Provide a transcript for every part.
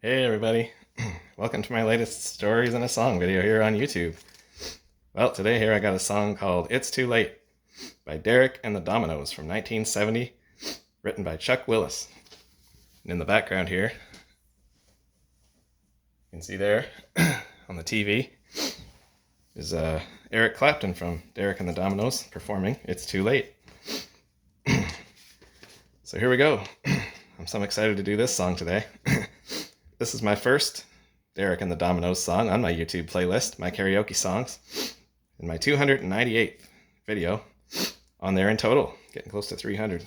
Hey everybody, welcome to my latest stories in a song video here on YouTube. Well, today here I got a song called It's Too Late by Derek and the Dominos from 1970, written by Chuck Willis. And in the background here, you can see there on the TV is Eric Clapton from Derek and the Dominos performing It's Too Late. So here we go. I'm so excited to do this song today. This is my first Derek and the Dominos song on my YouTube playlist, my karaoke songs, and my 298th video on there in total, getting close to 300.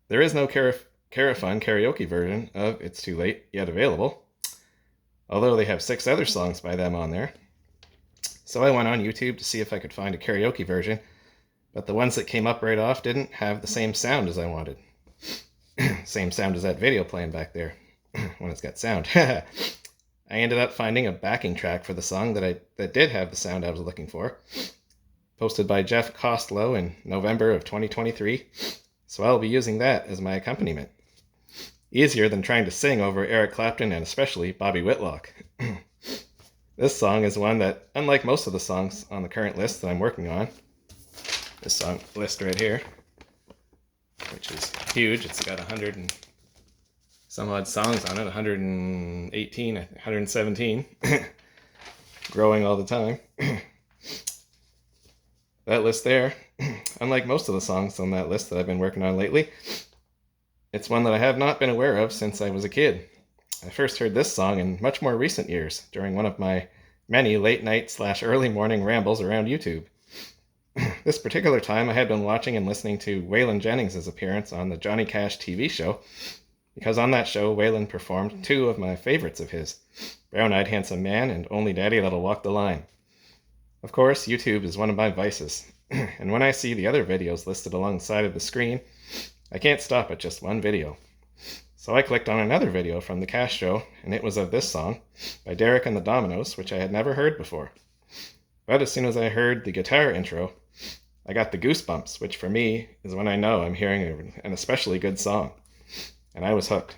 There is no Carafun karaoke version of It's Too Late yet available, although they have 6 other songs by them on there. So I went on YouTube to see if I could find a karaoke version, but the ones that came up right off didn't have the same sound as I wanted. Same sound as that video playing back there. When it's got sound. I ended up finding a backing track for the song that did have the sound I was looking for, posted by Jeff Costello in November of 2023, so I'll be using that as my accompaniment. Easier than trying to sing over Eric Clapton and especially Bobby Whitlock. This song is one that, unlike most of the songs on the current list that I'm working on, this song list right here, which is huge, it's got 100 and some odd songs on it, 118, 117, growing all the time. That list there, unlike most of the songs on that list that I've been working on lately, it's one that I have not been aware of since I was a kid. I first heard this song in much more recent years, during one of my many late night / early morning rambles around YouTube. This particular time I had been watching and listening to Waylon Jennings' appearance on the Johnny Cash TV show, because on that show, Waylon performed 2 of my favorites of his, Brown-Eyed Handsome Man and Only Daddy That'll Walk the Line. Of course, YouTube is one of my vices, and when I see the other videos listed alongside of the screen, I can't stop at just one video. So I clicked on another video from the Cash show, and it was of this song, by Derek and the Dominos, which I had never heard before. But as soon as I heard the guitar intro, I got the goosebumps, which for me is when I know I'm hearing an especially good song. And I was hooked.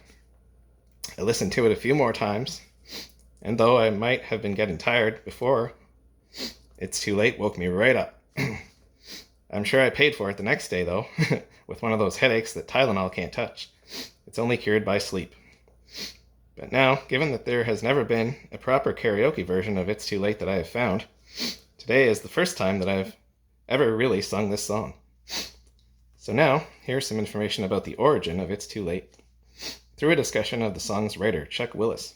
I listened to it a few more times, and though I might have been getting tired before, It's Too Late woke me right up. I'm sure I paid for it the next day, though, with one of those headaches that Tylenol can't touch. It's only cured by sleep. But now, given that there has never been a proper karaoke version of It's Too Late that I have found, today is the first time that I've ever really sung this song. So now, here's some information about the origin of It's Too Late, through a discussion of the song's writer, Chuck Willis.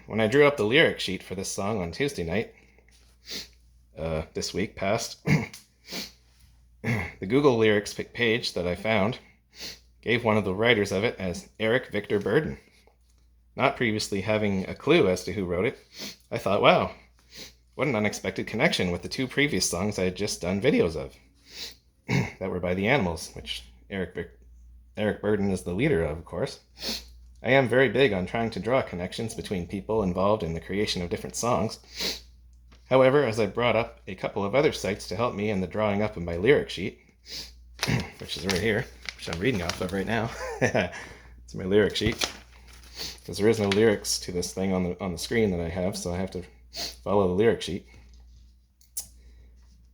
When I drew up the lyric sheet for this song on Tuesday night, this week past, the Google Lyrics page that I found gave one of the writers of it as Eric Victor Burden. Not previously having a clue as to who wrote it, I thought, wow, what an unexpected connection with the 2 previous songs I had just done videos of. That were by the Animals, which Eric Burden is the leader of course. I am very big on trying to draw connections between people involved in the creation of different songs. However, as I brought up a couple of other sites to help me in the drawing up of my lyric sheet, which is right here, which I'm reading off of right now. It's my lyric sheet, because there is no lyrics to this thing on the screen that I have, so I have to follow the lyric sheet.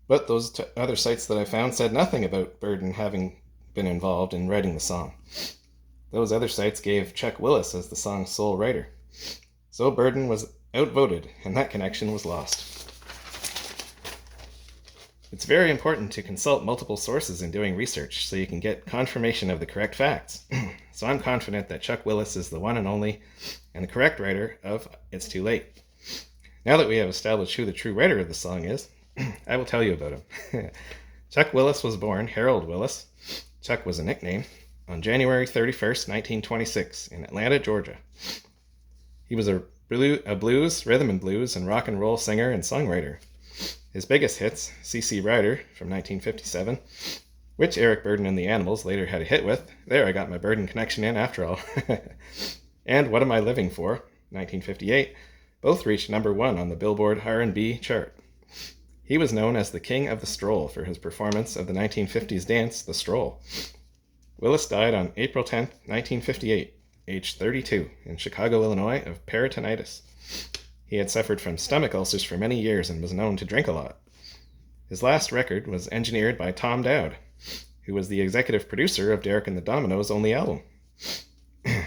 But those other sites that I found said nothing about Burden having been involved in writing the song. Those other sites gave Chuck Willis as the song's sole writer. So Burden was outvoted, and that connection was lost. It's very important to consult multiple sources in doing research so you can get confirmation of the correct facts. So I'm confident that Chuck Willis is the one and only and the correct writer of It's Too Late. Now that we have established who the true writer of the song is, I will tell you about him. Chuck Willis was born Harold Willis. Chuck was a nickname, on January 31st, 1926, in Atlanta, Georgia. He was a blues, rhythm and blues, and rock and roll singer and songwriter. His biggest hits, C.C. Rider from 1957, which Eric Burden and the Animals later had a hit with. There, I got my Burden connection in after all. And What Am I Living For, 1958, both reached number 1 on the Billboard R&B chart. He was known as the King of the Stroll for his performance of the 1950s dance, The Stroll. Willis died on April 10, 1958, aged 32, in Chicago, Illinois, of peritonitis. He had suffered from stomach ulcers for many years and was known to drink a lot. His last record was engineered by Tom Dowd, who was the executive producer of Derek and the Dominos' only album.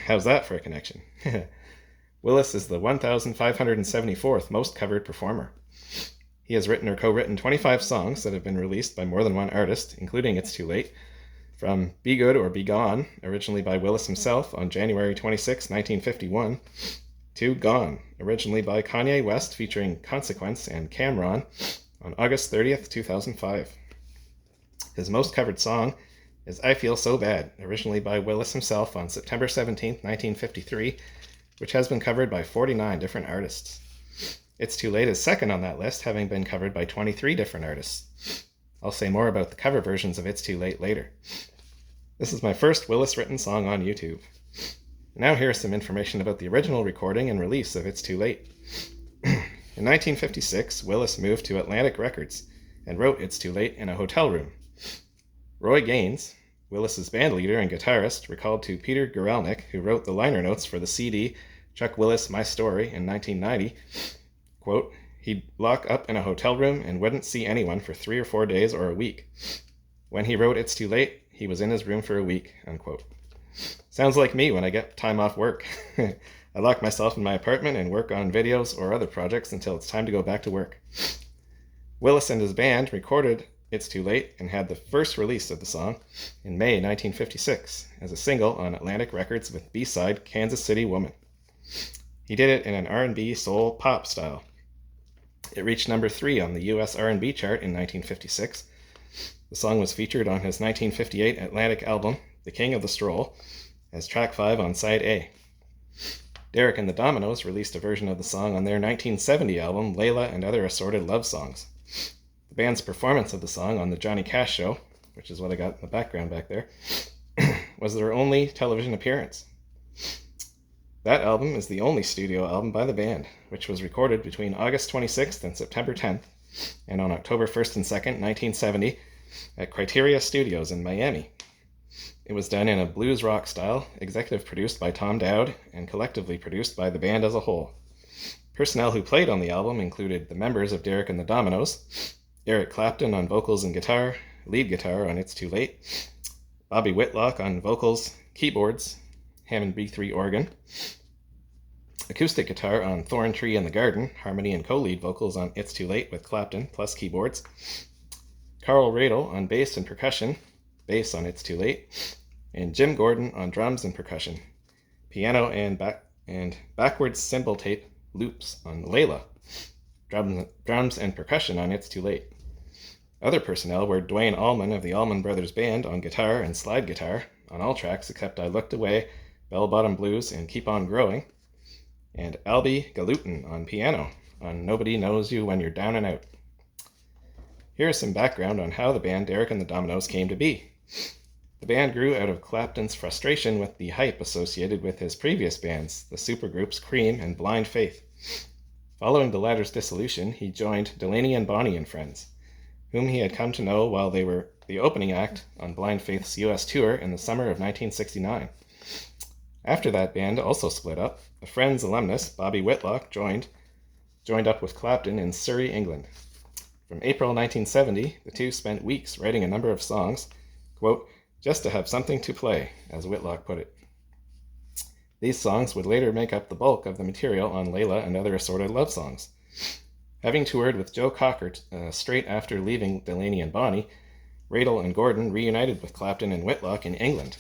How's that for a connection? Willis is the 1,574th most covered performer. He has written or co-written 25 songs that have been released by more than one artist, including It's Too Late, from Be Good or Be Gone, originally by Willis himself on January 26, 1951, to Gone, originally by Kanye West featuring Consequence and Cam'ron on August 30th, 2005. His most covered song is I Feel So Bad, originally by Willis himself on September 17, 1953, which has been covered by 49 different artists. It's Too Late is second on that list, having been covered by 23 different artists. I'll say more about the cover versions of It's Too Late later. This is my first Willis-written song on YouTube. Now here's some information about the original recording and release of It's Too Late. In 1956, Willis moved to Atlantic Records and wrote It's Too Late in a hotel room. Roy Gaines, Willis's band leader and guitarist, recalled to Peter Guralnick, who wrote the liner notes for the CD Chuck Willis, My Story in 1990, quote, he'd lock up in a hotel room and wouldn't see anyone for 3 or 4 days or a week. When he wrote It's Too Late, he was in his room for a week, unquote. Sounds like me when I get time off work. I lock myself in my apartment and work on videos or other projects until it's time to go back to work. Willis and his band recorded It's Too Late and had the first release of the song in May 1956 as a single on Atlantic Records with B-side Kansas City Woman. He did it in an R&B soul pop style. It reached number 3 on the US R&B chart in 1956. The song was featured on his 1958 Atlantic album, The King of the Stroll, as track 5 on side A. Derek and the Dominos released a version of the song on their 1970 album, Layla and Other Assorted Love Songs. The band's performance of the song on the Johnny Cash Show, which is what I got in the background back there, was their only television appearance. That album is the only studio album by the band, which was recorded between August 26th and September 10th, and on October 1st and 2nd, 1970, at Criteria Studios in Miami. It was done in a blues rock style, executive produced by Tom Dowd, and collectively produced by the band as a whole. Personnel who played on the album included the members of Derek and the Dominos, Eric Clapton on vocals and guitar, lead guitar on It's Too Late, Bobby Whitlock on vocals, keyboards, Hammond B3 organ, acoustic guitar on Thorn Tree in the Garden, harmony and co-lead vocals on It's Too Late with Clapton plus keyboards, Carl Radel on bass and percussion, bass on It's Too Late, and Jim Gordon on drums and percussion, piano and backwards cymbal tape loops on Layla, drums and percussion on It's Too Late. Other personnel were Dwayne Allman of the Allman Brothers Band on guitar and slide guitar on all tracks except I Looked Away, Bell Bottom Blues, and Keep On Growing, and Albie Galutin on piano on Nobody Knows You When You're Down and Out. Here is some background on how the band Derek and the Dominos came to be. The band grew out of Clapton's frustration with the hype associated with his previous bands, the supergroups Cream and Blind Faith. Following the latter's dissolution, he joined Delaney and Bonnie and Friends, whom he had come to know while they were the opening act on Blind Faith's US tour in the summer of 1969. After that band also split up, a Friends alumnus, Bobby Whitlock, joined up with Clapton in Surrey, England. From April 1970, the two spent weeks writing a number of songs, quote, just to have something to play, as Whitlock put it. These songs would later make up the bulk of the material on Layla and Other Assorted Love Songs. Having toured with Joe Cocker straight after leaving Delaney and Bonnie, Radel and Gordon reunited with Clapton and Whitlock in England.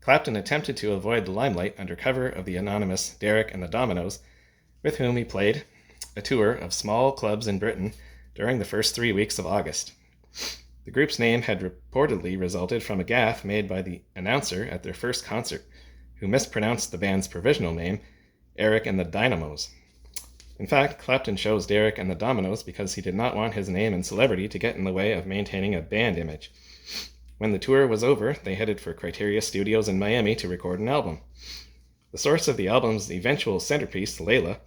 Clapton attempted to avoid the limelight under cover of the anonymous Derek and the Dominos, with whom he played a tour of small clubs in Britain during the first 3 weeks of August. The group's name had reportedly resulted from a gaffe made by the announcer at their first concert, who mispronounced the band's provisional name, Eric and the Dynamos. In fact, Clapton chose Derek and the Dominos because he did not want his name and celebrity to get in the way of maintaining a band image. When the tour was over, they headed for Criteria Studios in Miami to record an album. The source of the album's eventual centerpiece, Layla,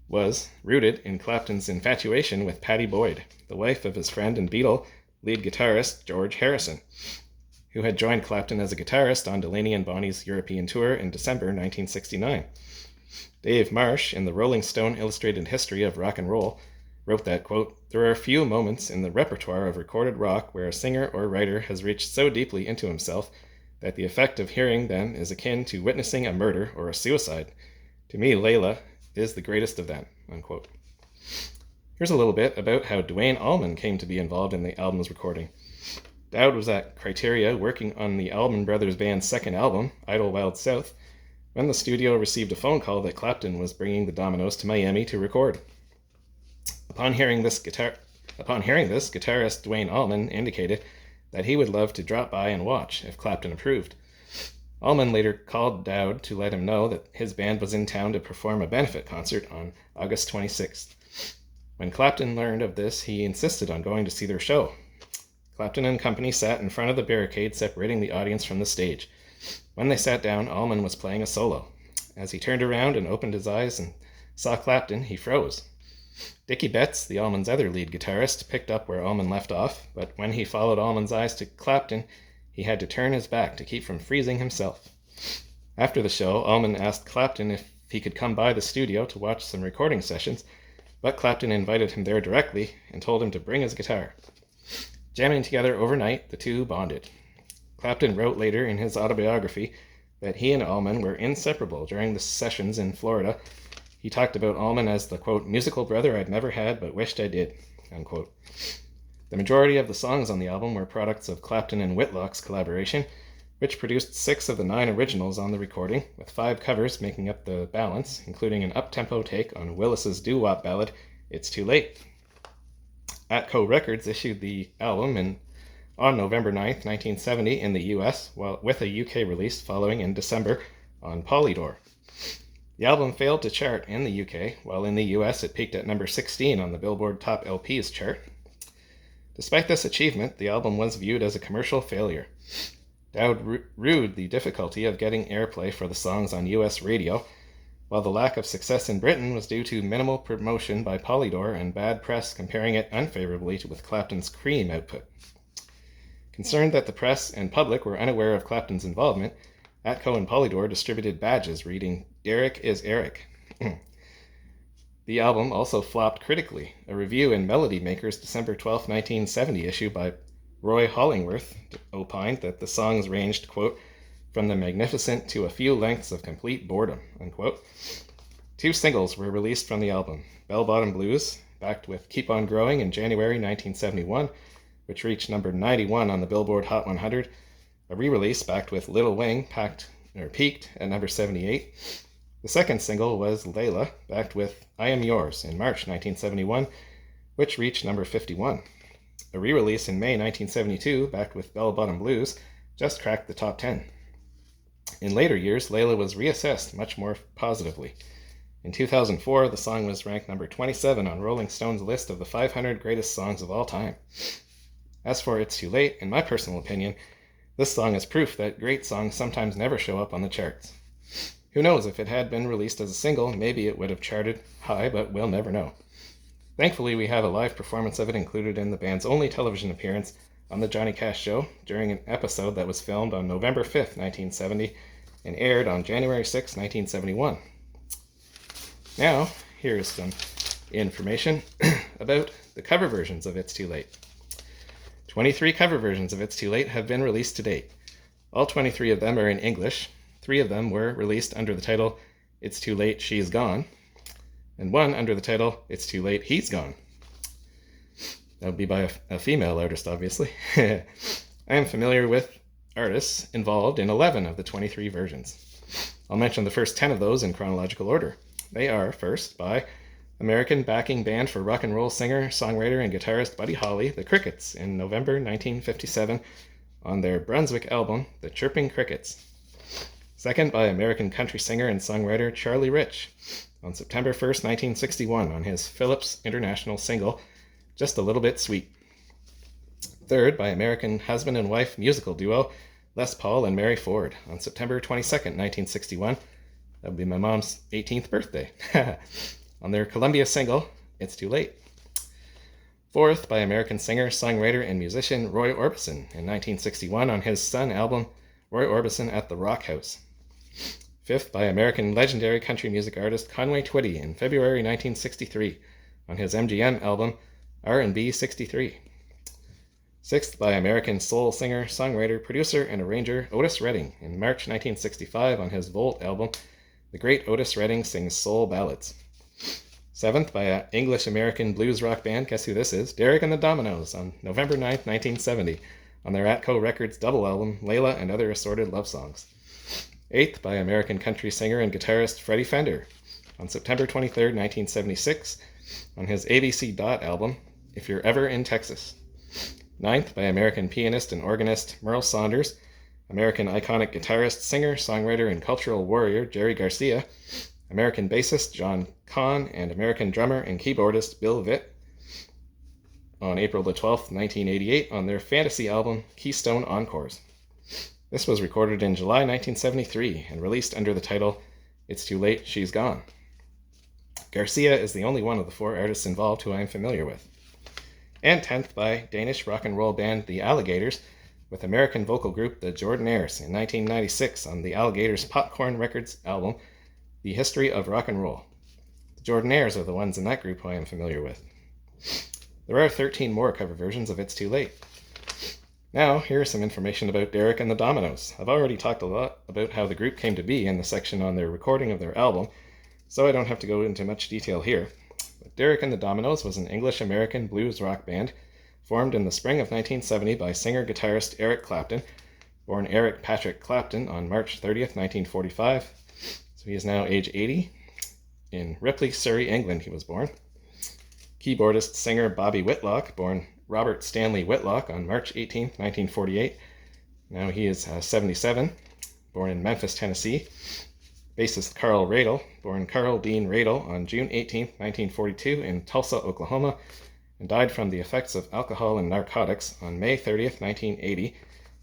was rooted in Clapton's infatuation with Pattie Boyd, the wife of his friend and Beatle lead guitarist George Harrison, who had joined Clapton as a guitarist on Delaney and Bonnie's European tour in December 1969. Dave Marsh, in the Rolling Stone Illustrated History of Rock and Roll, wrote that, quote, "There are few moments in the repertoire of recorded rock where a singer or writer has reached so deeply into himself that the effect of hearing them is akin to witnessing a murder or a suicide. To me, Layla is the greatest of them," unquote. Here's a little bit about how Duane Allman came to be involved in the album's recording. Dowd was at Criteria working on the Allman Brothers Band's second album, Idlewild South, when the studio received a phone call that Clapton was bringing the Dominos to Miami to record. Upon hearing this, guitarist Duane Allman indicated that he would love to drop by and watch if Clapton approved. Allman later called Dowd to let him know that his band was in town to perform a benefit concert on August 26th. When Clapton learned of this, he insisted on going to see their show. Clapton and company sat in front of the barricade separating the audience from the stage. When they sat down, Allman was playing a solo. As he turned around and opened his eyes and saw Clapton, he froze. Dickie Betts, the Allman's other lead guitarist, picked up where Allman left off, but when he followed Allman's eyes to Clapton, he had to turn his back to keep from freezing himself. After the show, Allman asked Clapton if he could come by the studio to watch some recording sessions, but Clapton invited him there directly and told him to bring his guitar. Jamming together overnight, the two bonded. Clapton wrote later in his autobiography that he and Allman were inseparable during the sessions in Florida. He talked about Allman as the, quote, "musical brother I'd never had but wished I did," unquote. The majority of the songs on the album were products of Clapton and Whitlock's collaboration, which produced 6 of the 9 originals on the recording, with 5 covers making up the balance, including an up-tempo take on Willis's doo-wop ballad, "It's Too Late." Atco Records issued the album on November 9th, 1970 in the US, with a UK release following in December on Polydor. The album failed to chart in the UK, while in the US it peaked at number 16 on the Billboard Top LPs chart. Despite this achievement, the album was viewed as a commercial failure. Dowd rued the difficulty of getting airplay for the songs on US radio, while the lack of success in Britain was due to minimal promotion by Polydor and bad press comparing it unfavorably with Clapton's Cream output. Concerned that the press and public were unaware of Clapton's involvement, Atco and Polydor distributed badges reading, "Derek is Eric." The album also flopped critically. A review in Melody Maker's December 12, 1970 issue by Roy Hollingworth opined that the songs ranged, quote, "from the magnificent to a few lengths of complete boredom," unquote. 2 singles were released from the album, Bell Bottom Blues, backed with Keep On Growing in January 1971, which reached number 91 on the Billboard Hot 100, a re-release backed with Little Wing, peaked at number 78. The second single was Layla, backed with I Am Yours in March 1971, which reached number 51. A re-release in May 1972, backed with Bell Bottom Blues, just cracked the top 10. In later years, Layla was reassessed much more positively. In 2004, the song was ranked number 27 on Rolling Stone's list of the 500 greatest songs of all time. As for It's Too Late, in my personal opinion, this song is proof that great songs sometimes never show up on the charts. Who knows, if it had been released as a single, maybe it would have charted high, but we'll never know. Thankfully, we have a live performance of it included in the band's only television appearance on The Johnny Cash Show during an episode that was filmed on November 5th, 1970, and aired on January 6, 1971. Now, here's some information about the cover versions of It's Too Late. 23 cover versions of It's Too Late have been released to date. All 23 of them are in English. 3 of them were released under the title It's Too Late, She's Gone, and 1 under the title It's Too Late, He's Gone. That would be by a female artist, obviously. I am familiar with artists involved in 11 of the 23 versions. I'll mention the first 10 of those in chronological order. They are, first, by American backing band for rock and roll singer, songwriter, and guitarist Buddy Holly, the Crickets, in November 1957 on their Brunswick album, The Chirping Crickets. Second, by American country singer and songwriter Charlie Rich on September 1st, 1961 on his Phillips International single, Just a Little Bit Sweet. Third, by American husband and wife musical duo Les Paul and Mary Ford on September 22nd, 1961. That would be my mom's 18th birthday. On their Columbia single, It's Too Late. Fourth, by American singer, songwriter, and musician Roy Orbison in 1961 on his Sun album, Roy Orbison at the Rock House. Fifth, by American legendary country music artist Conway Twitty in February 1963 on his MGM album, R&B 63. Sixth, by American soul singer, songwriter, producer, and arranger Otis Redding in March 1965 on his Volt album, The Great Otis Redding Sings Soul Ballads. Seventh, by an English-American blues rock band, guess who this is, Derek and the Dominos on November 9th, 1970 on their Atco Records double album, Layla and Other Assorted Love Songs. Eighth, by American country singer and guitarist Freddie Fender on September 23rd, 1976 on his ABC Dot album, If You're Ever in Texas. Ninth, by American pianist and organist Merle Saunders, American iconic guitarist, singer, songwriter, and cultural warrior Jerry Garcia, American bassist John Kahn, and American drummer and keyboardist Bill Vitt on April the 12th, 1988 on their fantasy album Keystone Encores. This was recorded in July 1973 and released under the title It's Too Late, She's Gone. Garcia is the only one of the four artists involved who I am familiar with. And 10th, by Danish rock and roll band The Alligators with American vocal group The Jordanaires in 1996 on the Alligators Popcorn Records album The History of Rock and Roll. The Jordanaires are the ones in that group who I am familiar with. There are 13 more cover versions of It's Too Late. Now, here's some information about Derek and the Dominos. I've already talked a lot about how the group came to be in the section on their recording of their album, so I don't have to go into much detail here. But Derek and the Dominos was an English-American blues rock band formed in the spring of 1970 by singer-guitarist Eric Clapton, born Eric Patrick Clapton on March 30th, 1945. So he is now age 80. In Ripley, Surrey, England, he was born. Keyboardist singer Bobby Whitlock, born Robert Stanley Whitlock on March 18, 1948. Now he is 77, born in Memphis, Tennessee. Bassist Carl Radel, born Carl Dean Radel on June 18, 1942 in Tulsa, Oklahoma, and died from the effects of alcohol and narcotics on May 30th, 1980,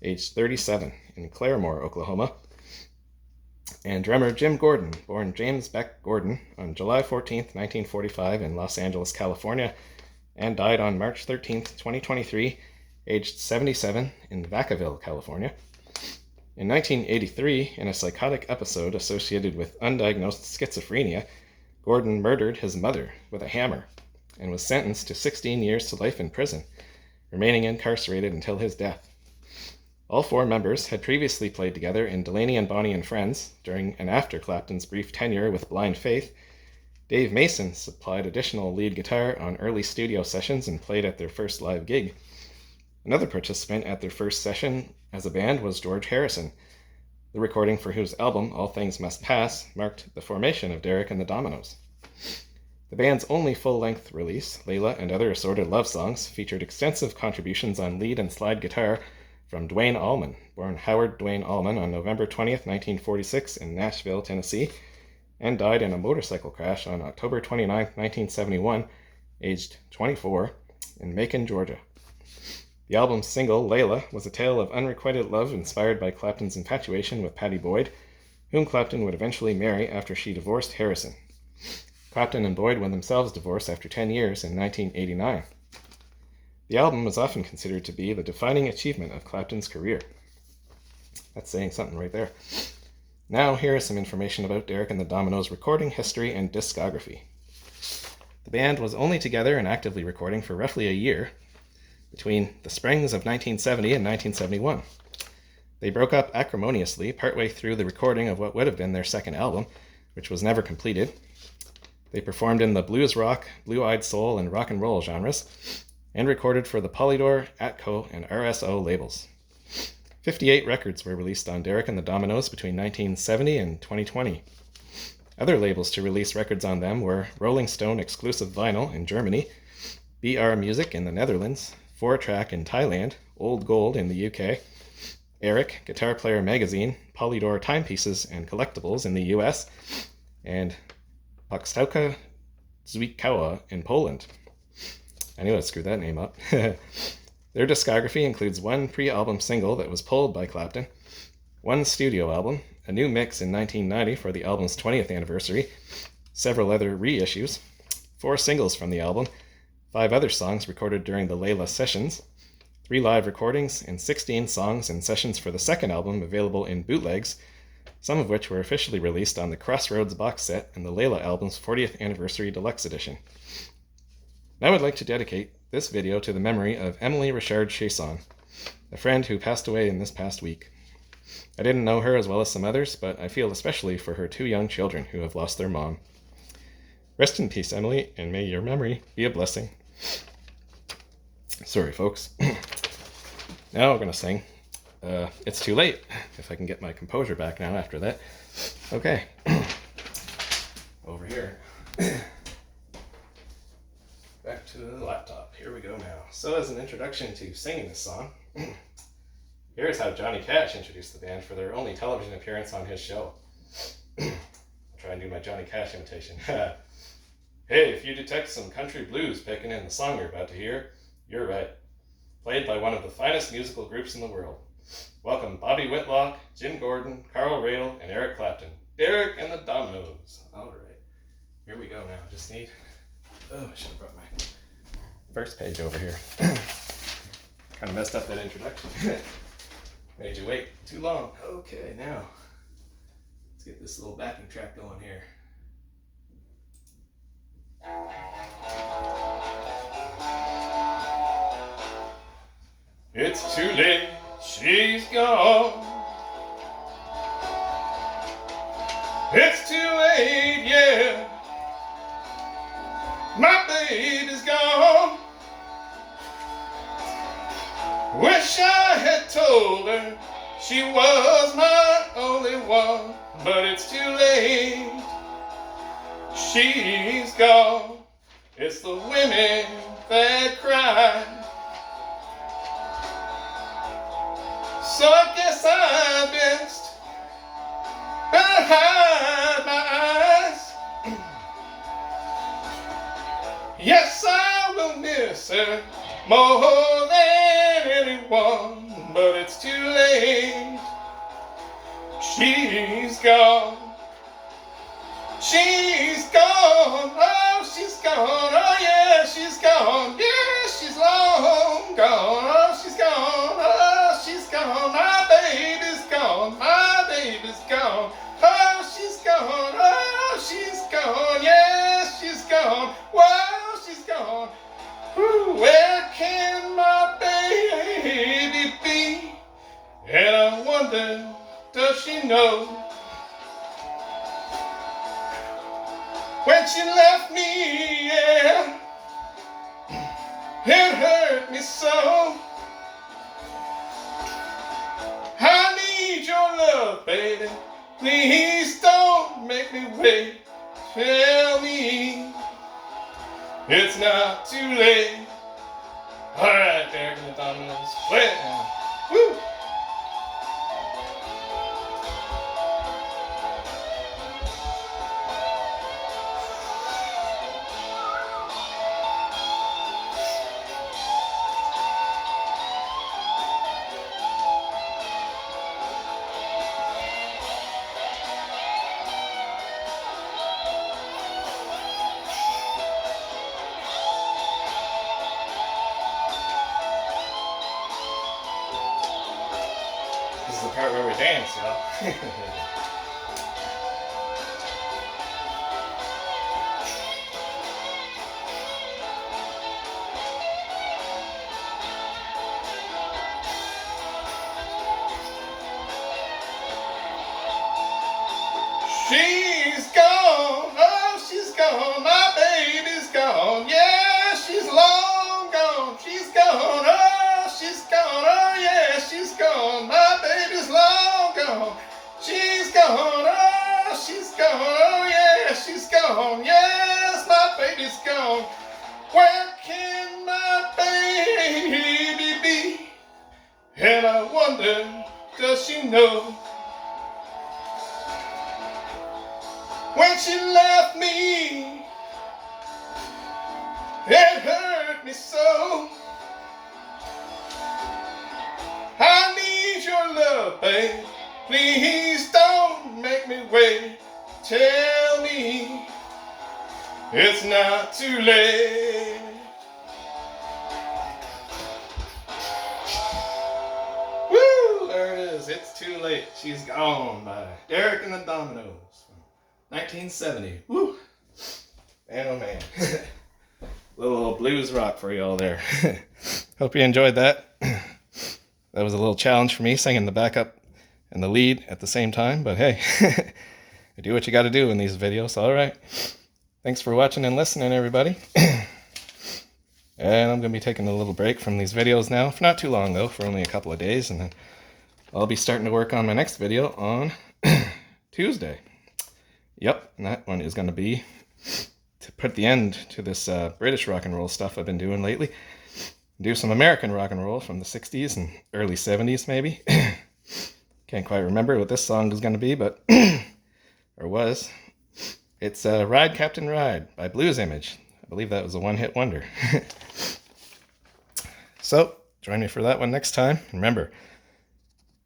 aged 37, in Claremore, Oklahoma. And drummer Jim Gordon, born James Beck Gordon on July 14th, 1945 in Los Angeles, California, and died on March 13th, 2023, aged 77 in Vacaville, California. In 1983, in a psychotic episode associated with undiagnosed schizophrenia, Gordon murdered his mother with a hammer and was sentenced to 16 years to life in prison, remaining incarcerated until his death. All four members had previously played together in Delaney and Bonnie and Friends during and after Clapton's brief tenure with Blind Faith. Dave Mason supplied additional lead guitar on early studio sessions and played at their first live gig. Another participant at their first session as a band was George Harrison, the recording for whose album, All Things Must Pass, marked the formation of Derek and the Dominos. The band's only full-length release, Layla and Other Assorted Love Songs, featured extensive contributions on lead and slide guitar from Dwayne Allman, born Howard Dwayne Allman on November 20th, 1946 in Nashville, Tennessee, and died in a motorcycle crash on October 29th, 1971, aged 24, in Macon, Georgia. The album's single, Layla, was a tale of unrequited love inspired by Clapton's infatuation with Pattie Boyd, whom Clapton would eventually marry after she divorced Harrison. Clapton and Boyd won themselves divorced after 10 years in 1989. The album was often considered to be the defining achievement of Clapton's career. That's saying something right there. Now, here is some information about Derek and the Dominos' recording history and discography. The band was only together and actively recording for roughly a year, between the springs of 1970 and 1971. They broke up acrimoniously partway through the recording of what would have been their second album, which was never completed. They performed in the blues rock, blue-eyed soul, and rock and roll genres, and recorded for the Polydor, Atco, and RSO labels. 58 records were released on Derek and the Dominos between 1970 and 2020. Other labels to release records on them were Rolling Stone Exclusive Vinyl in Germany, BR Music in the Netherlands, 4-Track in Thailand, Old Gold in the UK, Eric, Guitar Player Magazine, Polydor Timepieces and Collectibles in the US, and Pakstauka Zwikowa in Poland. I knew I'd screw that name up. Their discography includes one pre-album single that was pulled by Clapton, one studio album, a new mix in 1990 for the album's 20th anniversary, several other reissues, 4 singles from the album, 5 other songs recorded during the Layla sessions, 3 live recordings, and 16 songs and sessions for the second album available in bootlegs, some of which were officially released on the Crossroads box set and the Layla album's 40th Anniversary Deluxe Edition. Now I'd like to dedicate this video to the memory of Emily Richard Chasson, a friend who passed away in this past week. I didn't know her as well as some others, but I feel especially for her 2 young children who have lost their mom. Rest in peace, Emily, and may your memory be a blessing. Sorry, folks. Now we're going to sing. It's Too Late, if I can get my composure back now after that. Okay. Over here. Back to the laptop. Here we go now. So as an introduction to singing this song, here's how Johnny Cash introduced the band for their only television appearance on his show. I'll try and do my Johnny Cash imitation. Hey, if you detect some country blues picking in the song you're about to hear, you're right. Played by one of the finest musical groups in the world. Welcome Bobby Whitlock, Jim Gordon, Carl Radle, and Eric Clapton. Derek and the Dominos. All right, here we go now. Just need... Oh, I should have brought my first page over here. Kind of messed up that introduction. Made you wait too long. Okay, now let's get this little backing track going here. It's too late, she's gone. It's too late, yeah. My baby's gone. Wish I had told her she was my only one, but it's too late. She's gone. It's the women that cry. So I guess I best better hide my eyes. Yes, I will miss her more than anyone, but it's too late. She's gone. She's gone. Oh, she's gone. Oh, yeah, she's gone. Yeah, she's long gone. Oh, she's gone. Oh, she's gone. My baby's gone. My baby's gone. Oh, she's gone. Oh, she's gone. Yes, she's gone. Wow, she's gone. Ooh, where can my baby be? And I wonder, does she know? When she left me, yeah, it hurt me so. I need your love, baby. Please don't make me wait. Tell me it's not too late. All right, Derek and the Dominos, play it now. Woo! This is the part where we dance, y'all. She's gone, oh, she's gone, my baby's gone, yeah, she's long gone, she's gone, oh, she's gone, oh, yeah, she's gone, my baby's long gone, she's gone, oh, she's gone, oh, yeah, she's gone, yes, my baby's gone. Where can my baby be? And I wonder, does she know? When she left me, it hurt me so. I need your love, babe. Please don't make me wait. Tell me it's not too late. Too Late, She's Gone by Derek and the Dominos from 1970. Woo! Man, oh man. Little blues rock for you all there. Hope you enjoyed that. That was a little challenge for me, singing the backup and the lead at the same time, but hey, you do what you gotta do in these videos, alright? Thanks for watching and listening, everybody. And I'm going to be taking a little break from these videos now, for not too long though, for only a couple of days, and then I'll be starting to work on my next video on Tuesday. Yep, and that one is going to be to put the end to this British rock and roll stuff I've been doing lately. Do some American rock and roll from the 60s and early 70s maybe. Can't quite remember what this song is going to be, but, or was. It's Ride Captain Ride by Blues Image. I believe that was a one-hit wonder. So, join me for that one next time. Remember,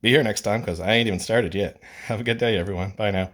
be here next time because I ain't even started yet. Have a good day, everyone. Bye now.